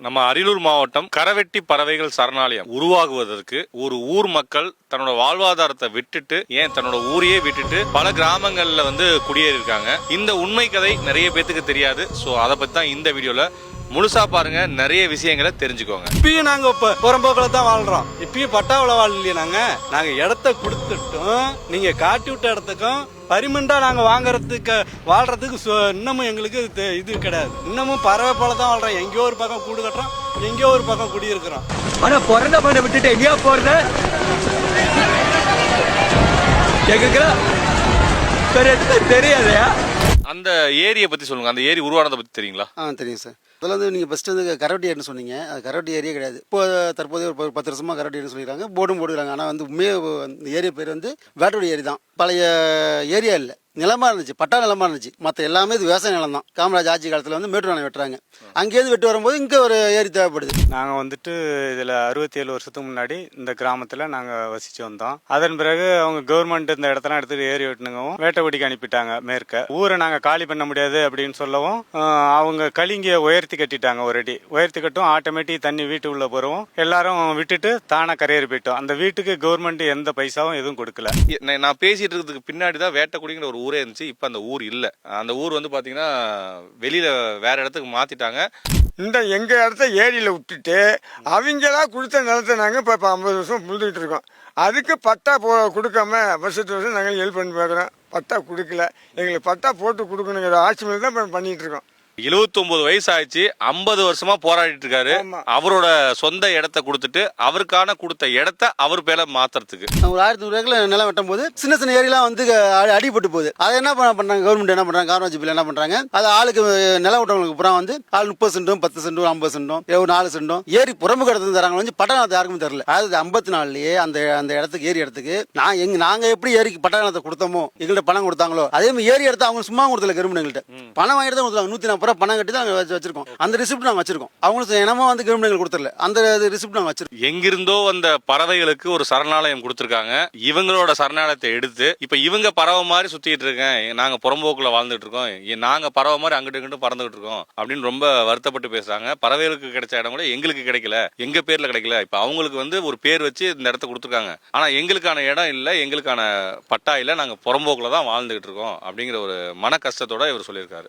நம்ம அரியலூர் மாவட்டம் கரவெட்டி பறவைகள் சரணாலயம் உருவாகுவதற்கு ஒரு ஊர் மக்கள் தன்னோட வாழ்வாதாரத்தை விட்டுட்டு ஏன் தன்னோட ஊரையே விட்டுட்டு பல கிராமங்கள்ல குடியேறி இருக்காங்க. இந்த உண்மை கதை நிறைய பேத்துக்கு தெரியாது. சோ அதை பத்தி தான் இந்த வீடியோல முழுசா பாருங்க, நிறைய விஷயங்களை தெரிஞ்சுக்கோங்க. இப்பயும் நாங்க புறம்போக்கில் தான் வாழ்றோம். இப்பயும் பட்டாவில் வாழலையே. நாங்க இடத்த கொடுத்துட்டோம். நீங்க காட்டி விட்ட இடத்துக்கும் பரிமண்டா நாங்க வாங்குறதுக்கு வாழ்றதுக்கு இன்னமும் எங்களுக்கு இது கிடையாது. இன்னமும் பறவை போல தான் வாழ்றோம். எங்கேயோ ஒரு பக்கம் கூடு கட்டுறோம், எங்கேயோ ஒரு பக்கம் குடியிருக்கிறோம். ஆனா பிறந்த பண்ண விட்டுட்டு எங்கேயோ போறது தெரியாது. அந்த ஏரியை பத்தி சொல்லுங்க. அந்த ஏரி உருவானதை பத்தி தெரியுங்களா? தெரியும் சார். அதில் நீங்கள் ஃபஸ்ட்டு கரவட்டி ஏரின்னு சொன்னீங்க. அது கரவட்டி ஏரியே கிடையாது. இப்போ தற்போதைய ஒரு 10 வருஷமாக கரவட்டி ஏரின்னு சொல்லிடுறாங்க, போர்டும் போடுறாங்க. ஆனால் உண்மையாக இந்த ஏரியா பேர் வேட்டோடி ஏரி தான். பழைய ஏரியா இல்லை, நிலமா இருந்துச்சு, பட்டா நிலமா இருந்துச்சு. மற்ற எல்லாமே இது விவசாய நிலம் தான். காமராஜ் ஆட்சி காலத்தில் மேட்டூர் அணை வெட்டுறாங்க. அங்கேயிருந்து வெட்டு வரும்போது இங்கே ஒரு ஏரி தேவைப்படுது. நாங்கள் இதில் 67 வருஷத்துக்கு முன்னாடி இந்த கிராமத்தில் நாங்கள் வசித்து வந்தோம். அதன் பிறகு அவங்க கவர்மெண்ட் இந்த இடத்தெல்லாம் எடுத்துட்டு ஏரி வெட்டினவும் வேட்டைக்குடிக்கு அனுப்பிட்டாங்க. மேற்க ஊரை நாங்கள் காலி பண்ண முடியாது அப்படின்னு சொல்லவும் அவங்க கலிங்கிய உயர்த்தி கட்டிட்டாங்க. ஒரு அடி உயர்த்தி கட்டும் ஆட்டோமேட்டிக் தண்ணி வீட்டு உள்ள போறவும் எல்லாரும் விட்டுட்டு தானா கரையேறி போயிட்டோம். அந்த வீட்டுக்கு கவர்மெண்ட் எந்த பைசாவும் எதுவும் கொடுக்கல. நான் பேசிட்டு இருக்கிறதுக்கு பின்னாடி தான் வேட்டைக்குடிங்கிற ஒரு ஊரே இருந்துச்சு. இப்ப அந்த ஊர் இல்ல. அந்த ஊர் பாத்தீங்கன்னா வெளியில வேற இடத்துக்கு மாத்திட்டாங்க. இந்த எங்க இடத்த ஏரியில விட்டுட்டு அவங்களா கொடுத்த நிலத்தை நாங்க இப்ப 50 வருஷம் புழுதுகிட்டு இருக்கோம். அதுக்கு பட்டா கொடுக்காம வருஷத்து நாங்கள் ஹெல்ப் பண்ணி பார்க்குறோம். பட்டா கொடுக்கல. எங்களுக்கு பட்டா போட்டு கொடுக்கணுங்கிற ஆட்சி மேல தான் பண்ணிட்டு இருக்கோம். 79 வயசு ஆயிடுச்சு. 50 வருஷமா போராடிட்டு இருக்காரு. அவரோட சொந்த இடத்தை கொடுத்துட்டு அவருக்கான கொடுத்த இடத்த அவர் பேர மாத்துறதுக்கு ஒரு 1100 ஏக்கர் நிலம் வெட்டும் போது சின்ன சின்ன ஏரியெல்லாம் அடிபட்டு போகுது. அதை என்ன பண்றாங்க கவர்மெண்ட், என்ன பண்றாங்க, காமராஜ் பில் என்ன பண்றாங்க, அது ஆளுக்கு நிலம் விட்டவங்களுக்கு புறம் ஆள் 30 சென்டும் 10 சென்டும் 50 சென்டும் 4 சென்டும் ஏரி புறம்பு கடத்து தராங்க. பட்டணத்தை யாருக்கும் தெரியல. அதாவது 54லயே அந்த இடத்துக்கு ஏரி இடத்துக்கு நாங்க எப்படி ஏரிக்கு பட்டணத்தை கொடுத்தோமோ, எங்கள்கிட்ட பணம் கொடுத்தாங்களோ அதே மாதிரி ஏரி எடுத்து அவங்க சும்மா கொடுத்தல கவர்மெண்ட் எங்கள்கிட்ட பணம் வாங்கிட்டு தான் கொடுத்தாங்க. 140 பணம் கட்டி தான் வச்சிருக்கோம். அந்த ரிசிப்ட் நாங்க வச்சிருக்கோம். அவங்களுக்கு என்னமோ கவர்மெண்ட் கொடுத்துடல. அந்த ரிசிப்ட் நாங்க வச்சிருக்கோம். எங்கிருந்தோ அந்த பறவைகளுக்கு ஒரு சரணாலயம் கொடுத்திருக்காங்க. இவங்களோட சரணாலயத்தை எடுத்து இப்ப இவங்க பறவை மாதிரி சுத்திட்டு இருக்கேன், நாங்க புறம்போக்குல வாழ்ந்துட்டு இருக்கோம், நாங்க பறவை மாதிரி அங்கிட்டு இங்கிட்டு பறந்துகிட்டு இருக்கோம் அப்படின்னு ரொம்ப வருத்தப்பட்டு பேசுறாங்க. பறவைகளுக்கு கிடைச்ச இடம் கூட எங்களுக்கு கிடைக்கல, எங்க பேர்ல கிடைக்கல. இப்ப அவங்களுக்கு ஒரு பேர் வச்சு இந்த இடத்த கொடுத்துருக்காங்க. ஆனா எங்களுக்கான இடம் இல்ல, எங்களுக்கான பட்டா இல்ல, நாங்க புறம்போக்குல தான் வாழ்ந்துகிட்டு இருக்கோம் அப்படிங்கிற ஒரு மன கஷ்டத்தோட இவர் சொல்லியிருக்காரு.